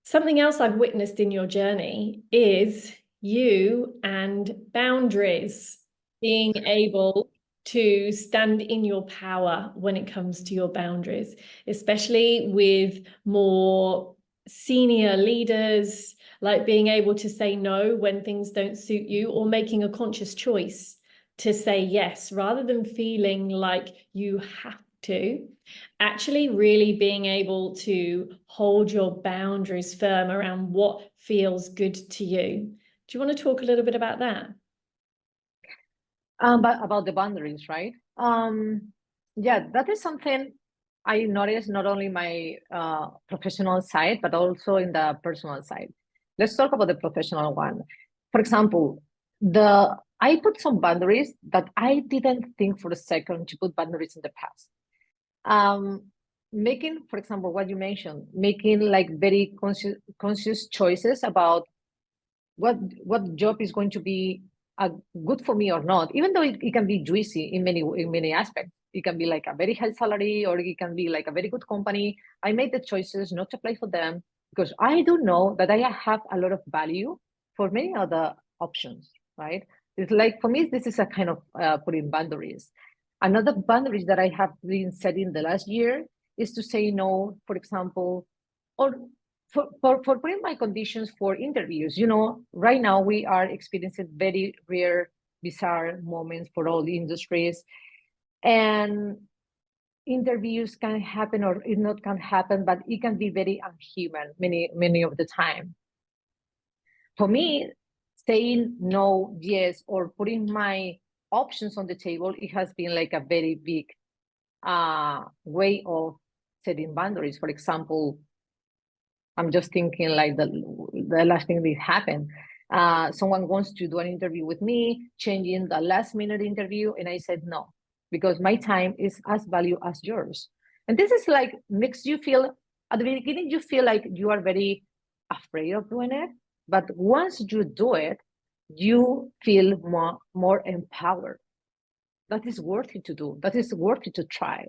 Something else I've witnessed in your journey is you and boundaries, being able to stand in your power when it comes to your boundaries, especially with more senior leaders, like being able to say no when things don't suit you, or making a conscious choice to say yes rather than feeling like you have to. Actually really being able to hold your boundaries firm around what feels good to you. Do you want to talk a little bit about that? But about the boundaries, right? Yeah, that is something I noticed not only my professional side, but also in the personal side. Let's talk about the professional one. For example, the I put some boundaries that I didn't think for a second to put boundaries in the past. Um, Making, for example, what you mentioned, making like very conscious choices about what job is going to be good for me or not, even though it can be juicy in many aspects. It can be like a very high salary, or it can be like a very good company. I made the choices not to apply for them because I do know that I have a lot of value for many other options, right? It's like, for me, this is a kind of putting boundaries. Another boundaries that I have been setting the last year is to say no, for example, or for putting my conditions for interviews. Right now we are experiencing very rare, bizarre moments for all the industries, and interviews can happen or it not can happen, but it can be very unhuman many of the time. For me, saying no, yes, or putting my options on the table, it has been like a very big way of setting boundaries. For example, I'm just thinking like the last thing that happened. Someone wants to do an interview with me, changing the last minute interview, and I said no, because my time is as value as yours. And this is like makes you feel, at the beginning you feel like you are very afraid of doing it, but once you do it, you feel more empowered. That is worth it to do. That is worth it to try.